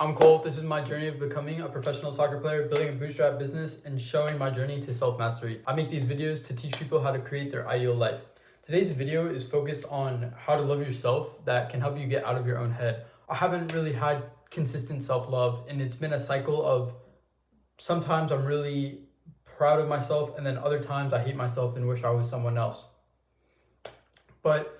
I'm Cole. This is my journey of becoming a professional soccer player, building a bootstrap business, and showing my journey to self-mastery. I make these videos to teach people how to create their ideal life. Today's video is focused on how to love yourself that can help you get out of your own head. I haven't really had consistent self-love, and it's been a cycle of sometimes I'm really proud of myself, and then other times I hate myself and wish I was someone else. But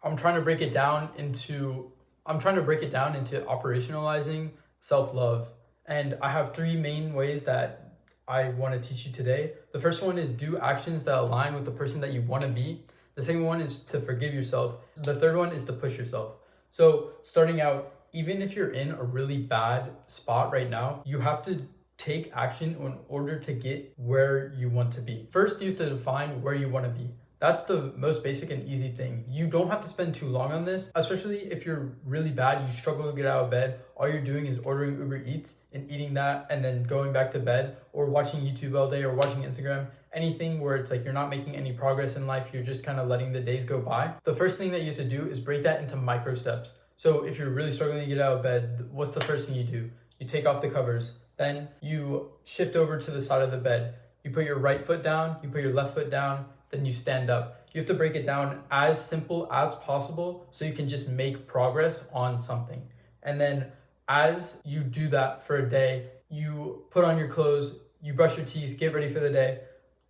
I'm trying to break it down into operationalizing self-love. And I have three main ways that I want to teach you today. The first one is do actions that align with the person that you want to be. The second one is to forgive yourself. The third one is to push yourself. So starting out, even if you're in a really bad spot right now, you have to take action in order to get where you want to be. First, you have to define where you want to be. That's the most basic and easy thing. You don't have to spend too long on this, especially if you're really bad, you struggle to get out of bed. All you're doing is ordering Uber Eats and eating that and then going back to bed, or watching YouTube all day or watching Instagram. Anything where it's like you're not making any progress in life, you're just kind of letting the days go by. The first thing that you have to do is break that into micro steps. So if you're really struggling to get out of bed, what's the first thing you do? You take off the covers. Then you shift over to the side of the bed. You put your right foot down, you put your left foot down, then you stand up. You have to break it down as simple as possible so you can just make progress on something. And then as you do that for a day, you put on your clothes, you brush your teeth, get ready for the day,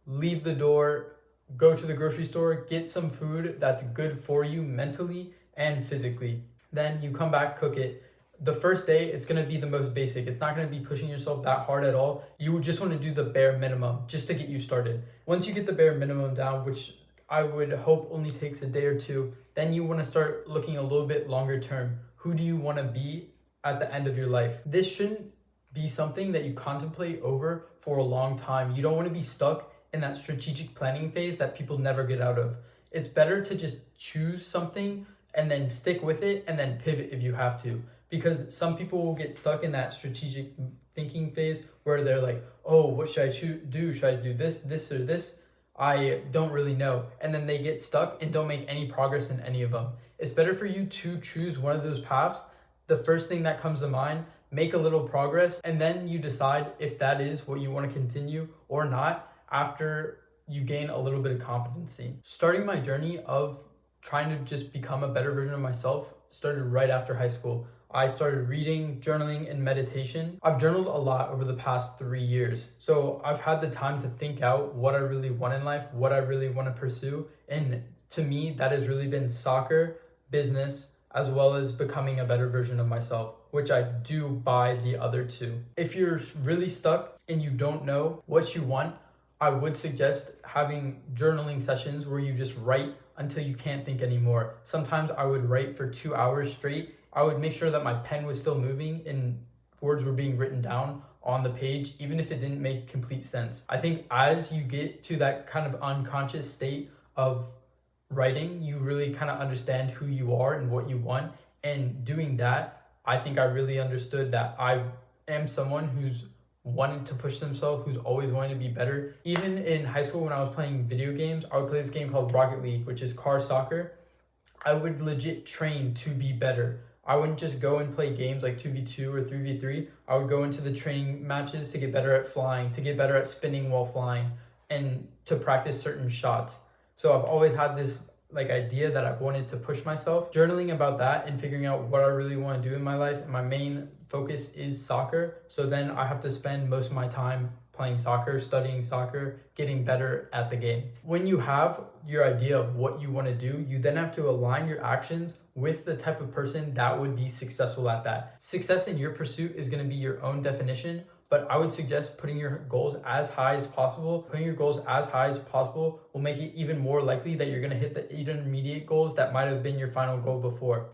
leave the door, go to the grocery store, get some food that's good for you mentally and physically. Then you come back, cook it. The first day, it's gonna be the most basic. It's not gonna be pushing yourself that hard at all. You just wanna do the bare minimum just to get you started. Once you get the bare minimum down, which I would hope only takes a day or two, then you wanna start looking a little bit longer term. Who do you wanna be at the end of your life? This shouldn't be something that you contemplate over for a long time. You don't wanna be stuck in that strategic planning phase that people never get out of. It's better to just choose something and then stick with it and then pivot if you have to. Because some people will get stuck in that strategic thinking phase where they're like, oh, what should I do? Should I do this, or this? I don't really know. And then they get stuck and don't make any progress in any of them. It's better for you to choose one of those paths. The first thing that comes to mind, make a little progress, and then you decide if that is what you want to continue or not after you gain a little bit of competency. Starting my journey of trying to just become a better version of myself started right after high school. I started reading, journaling, and meditation. I've journaled a lot over the past 3 years. So I've had the time to think out what I really want in life, what I really want to pursue. And to me, that has really been soccer, business, as well as becoming a better version of myself, which I do by the other two. If you're really stuck and you don't know what you want, I would suggest having journaling sessions where you just write until you can't think anymore. Sometimes I would write for 2 hours straight. I would make sure that my pen was still moving and words were being written down on the page, even if it didn't make complete sense. I think as you get to that kind of unconscious state of writing, you really kind of understand who you are and what you want. And doing that, I think I really understood that I am someone who's wanted to push themselves, who's always wanted to be better. Even in high school when I was playing video games, I would play this game called Rocket League, which is car soccer. I would legit train to be better. I wouldn't just go and play games like 2v2 or 3v3. I would go into the training matches to get better at flying, to get better at spinning while flying, and to practice certain shots. So I've always had this idea that I've wanted to push myself. Journaling about that and figuring out what I really want to do in my life. And my main focus is soccer. So then I have to spend most of my time playing soccer, studying soccer, getting better at the game. When you have your idea of what you want to do, you then have to align your actions with the type of person that would be successful at that. Success in your pursuit is going to be your own definition, but I would suggest putting your goals as high as possible. Putting your goals as high as possible will make it even more likely that you're going to hit the intermediate goals that might have been your final goal before.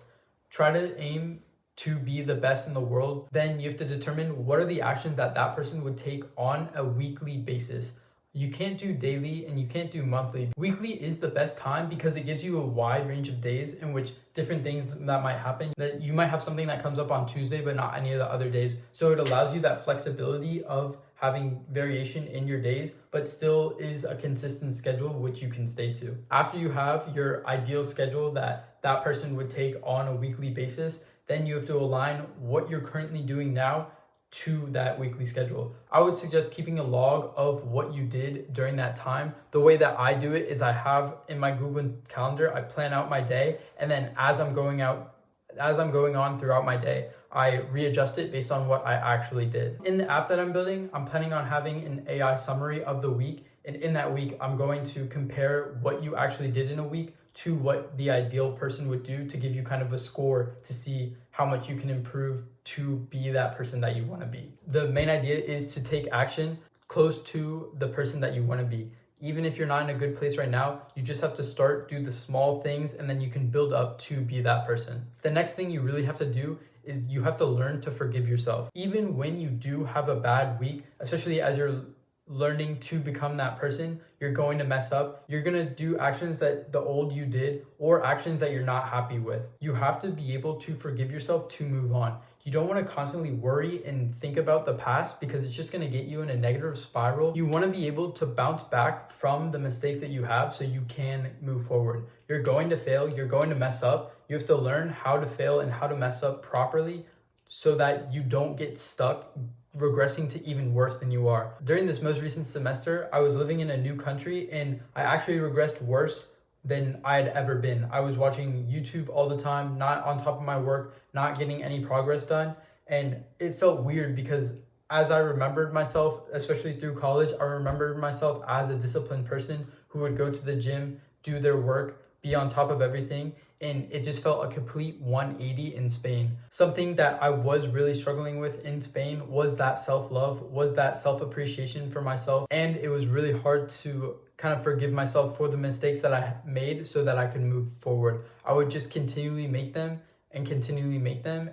Try to aim to be the best in the world. Then you have to determine what are the actions that that person would take on a weekly basis. You can't do daily and you can't do monthly. Weekly is the best time because it gives you a wide range of days in which different things that might happen. That you might have something that comes up on Tuesday but not any of the other days. So it allows you that flexibility of having variation in your days, but still is a consistent schedule which you can stay to. After you have your ideal schedule that that person would take on a weekly basis, then you have to align what you're currently doing now to that weekly schedule. I would suggest keeping a log of what you did during that time. The way that I do it is I have in my Google Calendar, I plan out my day, and then as I'm going on throughout my day, I readjust it based on what I actually did. In the app that I'm building, I'm planning on having an AI summary of the week. And in that week, I'm going to compare what you actually did in a week to what the ideal person would do to give you kind of a score to see how much you can improve to be that person that you want to be. The main idea is to take action close to the person that you want to be. Even if you're not in a good place right now, you just have to start, do the small things, and then you can build up to be that person. The next thing you really have to do is you have to learn to forgive yourself. Even when you do have a bad week, especially as you're learning to become that person, you're going to mess up. You're going to do actions that the old you did or actions that you're not happy with. You have to be able to forgive yourself to move on. You don't want to constantly worry and think about the past because it's just going to get you in a negative spiral. You want to be able to bounce back from the mistakes that you have so you can move forward. You're going to fail. You're going to mess up. You have to learn how to fail and how to mess up properly so that you don't get stuck regressing to even worse than you are. During this most recent semester, I was living in a new country and I actually regressed worse than I had ever been. I was watching YouTube all the time, not on top of my work, not getting any progress done. And it felt weird because as I remembered myself, especially through college, I remembered myself as a disciplined person who would go to the gym, do their work, be on top of everything. And it just felt a complete 180 in Spain. Something that I was really struggling with in Spain was that self-love, was that self-appreciation for myself. And it was really hard to kind of forgive myself for the mistakes that I made so that I could move forward. I would just continually make them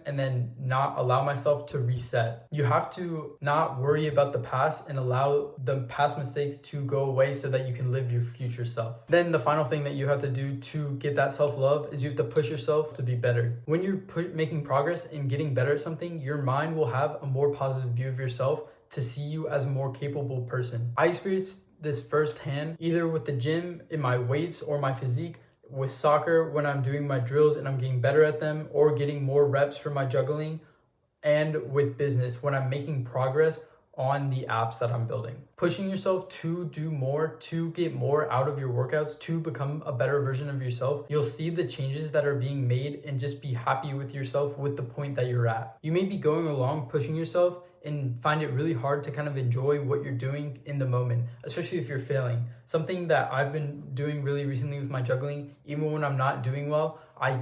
and then not allow myself to reset. You have to not worry about the past and allow the past mistakes to go away so that you can live your future self. Then the final thing that you have to do to get that self-love is you have to push yourself to be better. When you're making progress and getting better at something, your mind will have a more positive view of yourself to see you as a more capable person. I experienced this firsthand, either with the gym, in my weights or my physique, with soccer when I'm doing my drills and I'm getting better at them or getting more reps for my juggling, and with business when I'm making progress on the apps that I'm building. Pushing yourself to do more, to get more out of your workouts, to become a better version of yourself, you'll see the changes that are being made and just be happy with yourself with the point that you're at. You may be going along pushing yourself and find it really hard to kind of enjoy what you're doing in the moment, especially if you're failing. Something that I've been doing really recently with my juggling, even when I'm not doing well, I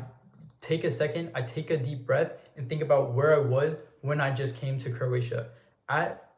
take a second, I take a deep breath and think about where I was when I just came to Croatia.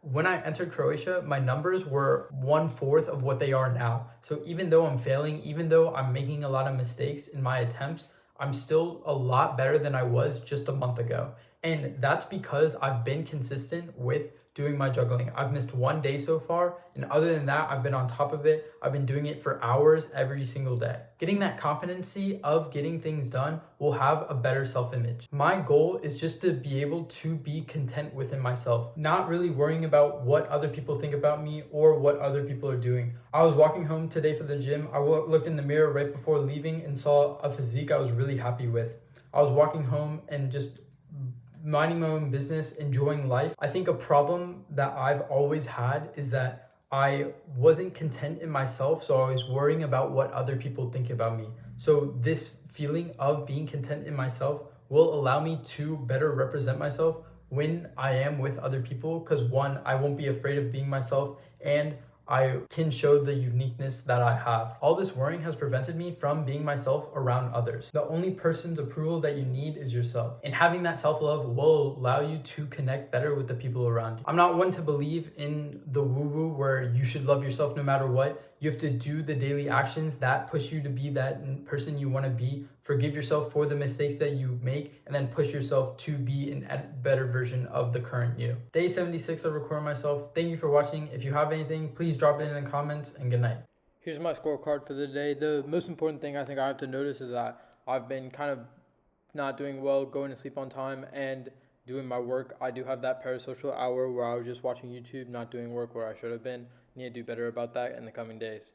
When I entered Croatia, my numbers were 1/4 of what they are now. So even though I'm failing, even though I'm making a lot of mistakes in my attempts, I'm still a lot better than I was just a month ago. And that's because I've been consistent with doing my juggling. I've missed one day so far, and other than that, I've been on top of it. I've been doing it for hours every single day. Getting that competency of getting things done will have a better self-image. My goal is just to be able to be content within myself, not really worrying about what other people think about me or what other people are doing. I was walking home today for the gym. I looked in the mirror right before leaving and saw a physique I was really happy with. I was walking home and just minding my own business, enjoying life. I think a problem that I've always had is that I wasn't content in myself, so I was worrying about what other people think about me. So this feeling of being content in myself will allow me to better represent myself when I am with other people, because one, I won't be afraid of being myself, and I can show the uniqueness that I have. All this worrying has prevented me from being myself around others. The only person's approval that you need is yourself. And having that self-love will allow you to connect better with the people around you. I'm not one to believe in the woo-woo where you should love yourself no matter what. You have to do the daily actions that push you to be that person you want to be. Forgive yourself for the mistakes that you make, and then push yourself to be a better version of the current you. Day 76 of recording myself. Thank you for watching. If you have anything, please drop it in the comments, and good night. Here's my scorecard for the day. The most important thing I think I have to notice is that I've been kind of not doing well, going to sleep on time, and doing my work. I do have that parasocial hour where I was just watching YouTube, not doing work where I should have been. Need to do better about that in the coming days.